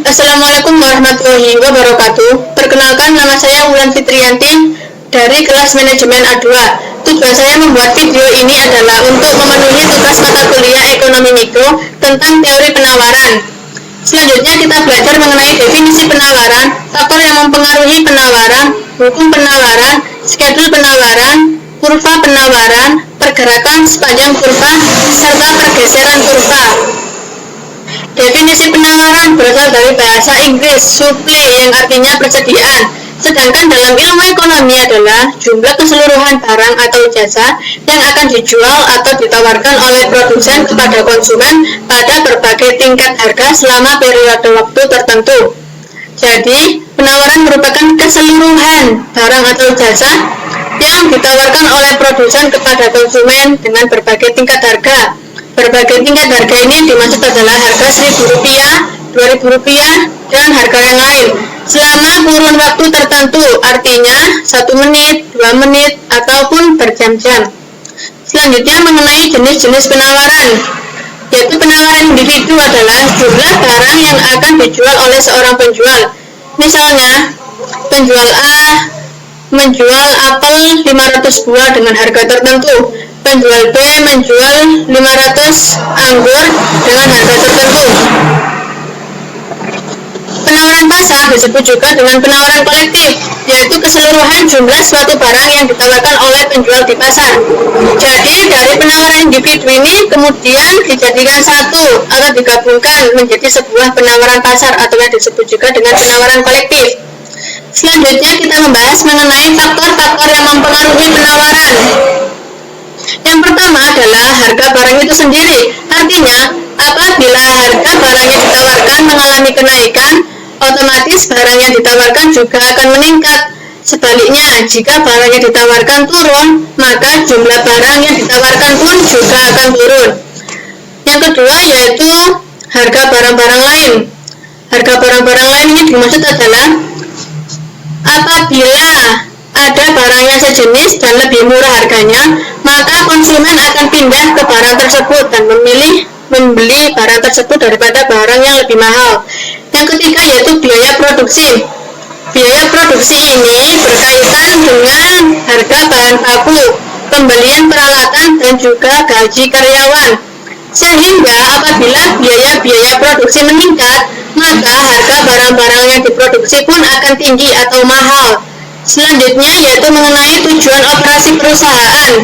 Assalamualaikum warahmatullahi wabarakatuh. Perkenalkan, nama saya Wulan Fitriyanti dari kelas manajemen A2. Tujuan saya membuat video ini adalah untuk memenuhi tugas mata kuliah ekonomi mikro tentang teori penawaran. Selanjutnya kita belajar mengenai definisi penawaran, faktor yang mempengaruhi penawaran, hukum penawaran, schedule penawaran, kurva penawaran, pergerakan sepanjang kurva, serta pergeseran kurva. Definisi penawaran berasal dari bahasa Inggris supply yang artinya persediaan, sedangkan dalam ilmu ekonomi adalah jumlah keseluruhan barang atau jasa yang akan dijual atau ditawarkan oleh produsen kepada konsumen pada berbagai tingkat harga selama periode waktu tertentu. Jadi, penawaran merupakan keseluruhan barang atau jasa yang ditawarkan oleh produsen kepada konsumen dengan berbagai tingkat harga. Berbagai tingkat harga ini dimaksud adalah harga Rp1.000, Rp2.000, dan harga yang lain selama kurun waktu tertentu, artinya 1 menit, 2 menit, ataupun berjam-jam. Selanjutnya mengenai jenis-jenis penawaran, yaitu penawaran individu adalah jumlah barang yang akan dijual oleh seorang penjual. Misalnya, penjual A menjual apel 500 buah dengan harga tertentu, penjual B menjual 500 anggur dengan harga tertentu. Penawaran pasar disebut juga dengan penawaran kolektif, yaitu keseluruhan jumlah suatu barang yang ditawarkan oleh penjual di pasar. Jadi dari penawaran individu ini kemudian dijadikan satu atau digabungkan menjadi sebuah penawaran pasar atau yang disebut juga dengan penawaran kolektif. Selanjutnya kita membahas mengenai faktor-faktor yang mempengaruhi penawaran. Yang pertama adalah harga barang itu sendiri. Artinya, apabila harga barang yang ditawarkan mengalami kenaikan, otomatis barang yang ditawarkan juga akan meningkat. Sebaliknya, jika barang yang ditawarkan turun, maka jumlah barang yang ditawarkan pun juga akan turun. Yang kedua yaitu harga barang-barang lain. Harga barang-barang lain ini dimaksud adalah apabila ada barang yang sejenis dan lebih murah harganya, maka konsumen akan pindah ke barang tersebut dan membeli barang tersebut daripada barang yang lebih mahal. Yang ketiga yaitu biaya produksi. Biaya produksi ini berkaitan dengan harga bahan baku, pembelian peralatan, dan juga gaji karyawan. Sehingga apabila biaya-biaya produksi meningkat, maka harga barang-barang yang diproduksi pun akan tinggi atau mahal. Selanjutnya yaitu mengenai tujuan operasi perusahaan.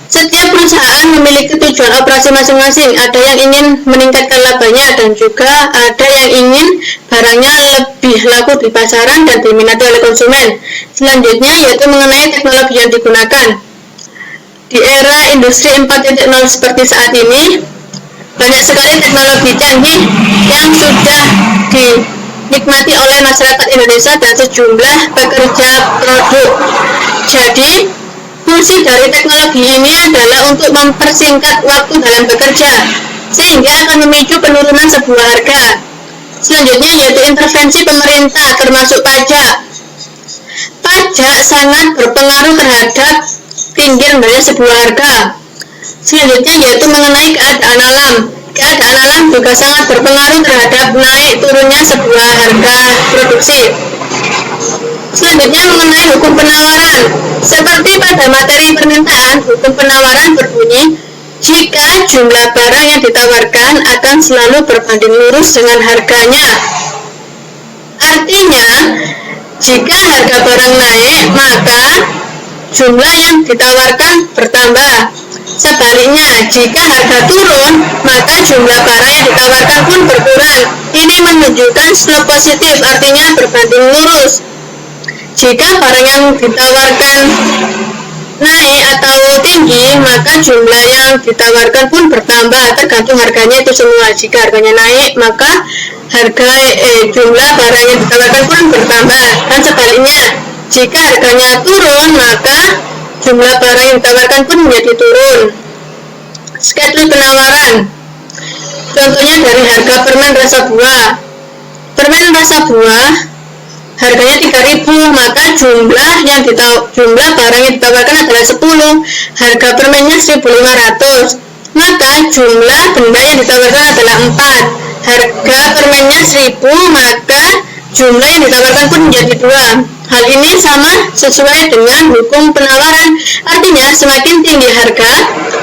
Setiap perusahaan memiliki tujuan operasi masing-masing. Ada yang ingin meningkatkan labanya dan juga ada yang ingin barangnya lebih laku di pasaran dan diminati oleh konsumen. Selanjutnya yaitu mengenai teknologi yang digunakan. Di era industri 4.0 seperti saat ini, banyak sekali teknologi canggih yang sudah dinikmati oleh masyarakat Indonesia dan sejumlah pekerja produk. Jadi, fungsi dari teknologi ini adalah untuk mempersingkat waktu dalam bekerja, sehingga akan memicu penurunan sebuah harga. Selanjutnya yaitu intervensi pemerintah termasuk pajak. Pajak sangat berpengaruh terhadap tinggi rendahnya sebuah harga. Selanjutnya yaitu mengenai keadaan alam. Keadaan alam juga sangat berpengaruh terhadap naik turunnya sebuah harga produksi. Selanjutnya mengenai hukum penawaran. Seperti pada materi permintaan, hukum penawaran berbunyi, jika jumlah barang yang ditawarkan akan selalu berbanding lurus dengan harganya. Artinya, jika harga barang naik, maka jumlah yang ditawarkan bertambah. Sebaliknya, jika harga turun, maka jumlah barang yang ditawarkan pun berkurang. Ini menunjukkan slope positif, artinya berbanding lurus. Jika barang yang ditawarkan naik atau tinggi, maka jumlah yang ditawarkan pun bertambah, tergantung harganya itu semua. Jika harganya naik, maka jumlah barang yang ditawarkan pun bertambah. Dan sebaliknya, jika harganya turun, maka jumlah barang yang ditawarkan pun menjadi turun. Schedule penawaran. Contohnya dari harga permen rasa buah. Permen rasa buah harganya 3.000, maka jumlah barang yang ditawarkan adalah 10. Harga permennya 1.500. Maka jumlah benda yang ditawarkan adalah 4. harga permennya 1.000, maka jumlah yang ditawarkan pun menjadi 2. Hal ini sama sesuai dengan hukum penawaran. Artinya, semakin tinggi harga,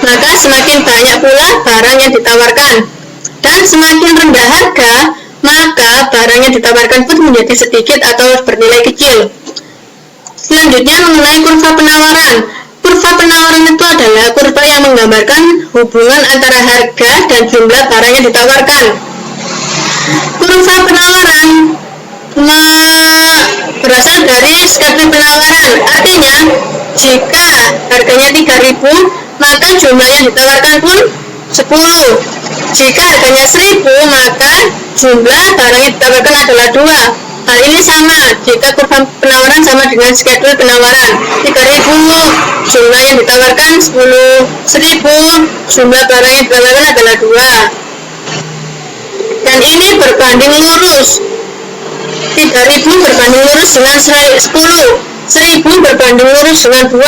maka semakin banyak pula barang yang ditawarkan. Dan semakin rendah harga, maka barang yang ditawarkan pun menjadi sedikit atau bernilai kecil. Selanjutnya mengenai kurva penawaran. Kurva penawaran itu adalah kurva yang menggambarkan hubungan antara harga dan jumlah barang yang ditawarkan. Kurva penawaran berasal dari skedul penawaran. Artinya, jika harganya 3.000, maka jumlah yang ditawarkan pun 10. Jika harganya 1.000, maka jumlah barang yang ditawarkan adalah 2. Hal ini sama jika kurva penawaran sama dengan skedul penawaran. 3.000, jumlah yang ditawarkan 10. 1.000, jumlah barang yang ditawarkan adalah 2. Dan ini berbanding lurus. 3.000 berbanding lurus dengan 10. 1.000 berbanding lurus dengan 2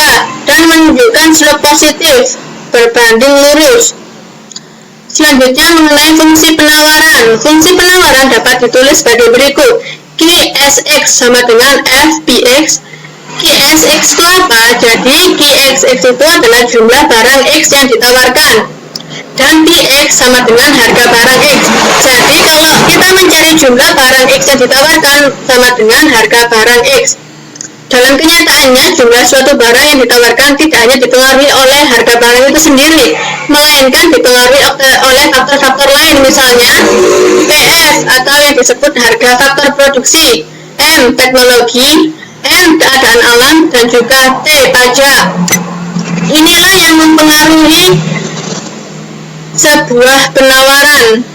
dan menunjukkan slope positif berbanding lurus. Selanjutnya mengenai fungsi penawaran. Fungsi penawaran dapat ditulis sebagai berikut. QSX sama dengan FPX. QSX itu apa? Jadi QXX itu adalah jumlah barang X yang ditawarkan, dan PX sama dengan harga barang X. Jadi kalau kita mencari jumlah barang X yang ditawarkan sama dengan harga barang X. Dalam kenyataannya, jumlah suatu barang yang ditawarkan tidak hanya dipengaruhi oleh harga barang itu sendiri, melainkan dipengaruhi oleh faktor-faktor lain, misalnya PS atau yang disebut harga faktor produksi, M teknologi, N keadaan alam, dan juga T pajak. Inilah yang mempengaruhi sebuah penawaran.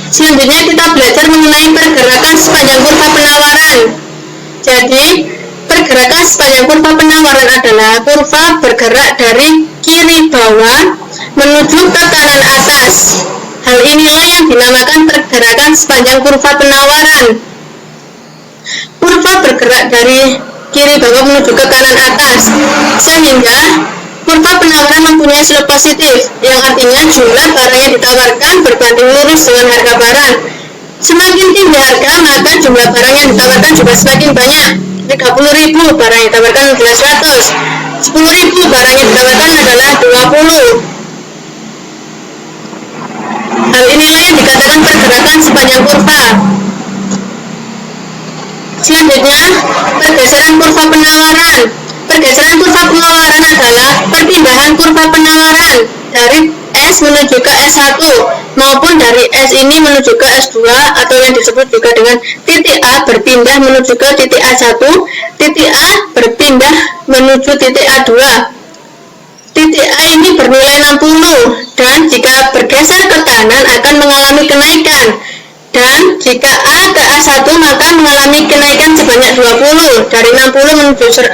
Selanjutnya kita belajar mengenai pergerakan sepanjang kurva penawaran. Jadi, pergerakan sepanjang kurva penawaran adalah kurva bergerak dari kiri bawah menuju ke kanan atas. Hal inilah yang dinamakan pergerakan sepanjang kurva penawaran. Kurva bergerak dari kiri bawah menuju ke kanan atas, sehingga kurva penawaran mempunyai slope positif, yang artinya jumlah barang yang ditawarkan berbanding lurus dengan harga barang. Semakin tinggi harga, maka jumlah barang yang ditawarkan juga semakin banyak. 30.000 barang yang ditawarkan adalah 100. 10.000 barang yang ditawarkan adalah 20. Hal inilah yang dikatakan pergerakan sepanjang kurva. Selanjutnya, pergeseran kurva penawaran. Pergeseran kurva penawaran adalah perpindahan kurva penawaran dari S menuju ke S1 maupun dari S ini menuju ke S2 atau yang disebut juga dengan titik A berpindah menuju ke titik A1, titik A berpindah menuju titik A2. Titik A ini bernilai 60 dan jika bergeser ke kanan akan mengalami kenaikan, dan jika A ke A1 maka mengalami kenaikan sebanyak 20 dari 60 menuju 100.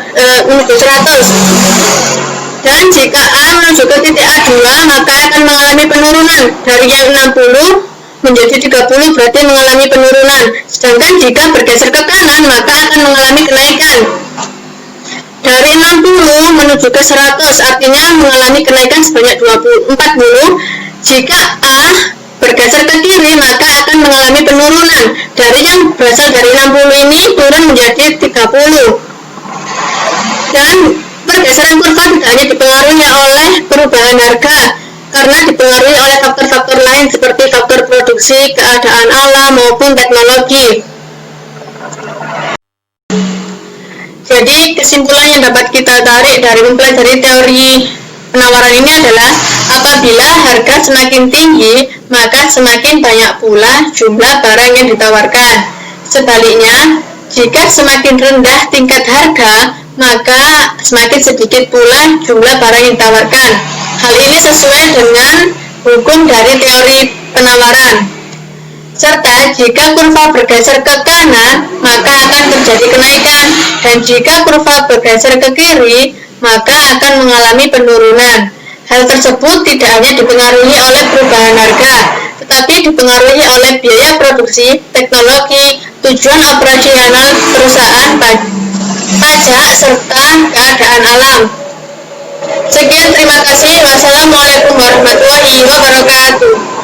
Dan jika A menuju ke titik A2 maka akan mengalami penurunan dari yang 60 menjadi 30, berarti mengalami penurunan. Sedangkan jika bergeser ke kanan maka akan mengalami kenaikan dari 60 menuju ke 100, artinya mengalami kenaikan sebanyak 40. Jika A bergeser ke kiri maka akan mengalami penurunan dari yang berasal dari 60 ini turun menjadi 30. Dan pergeseran kurva tidak hanya dipengaruhi oleh perubahan harga, karena dipengaruhi oleh faktor-faktor lain seperti faktor produksi, keadaan alam, maupun teknologi. Jadi kesimpulan yang dapat kita tarik dari mempelajari teori penawaran ini adalah apabila harga semakin tinggi, maka semakin banyak pula jumlah barang yang ditawarkan. Sebaliknya, jika semakin rendah tingkat harga, maka semakin sedikit pula jumlah barang yang ditawarkan. Hal ini sesuai dengan hukum dari teori penawaran. Serta jika kurva bergeser ke kanan, maka akan terjadi kenaikan, dan jika kurva bergeser ke kiri, maka akan mengalami penurunan. Hal tersebut tidak hanya dipengaruhi oleh perubahan harga, tetapi dipengaruhi oleh biaya produksi, teknologi, tujuan operasional perusahaan, pajak, serta keadaan alam. Sekian, terima kasih. Wassalamualaikum warahmatullahi wabarakatuh.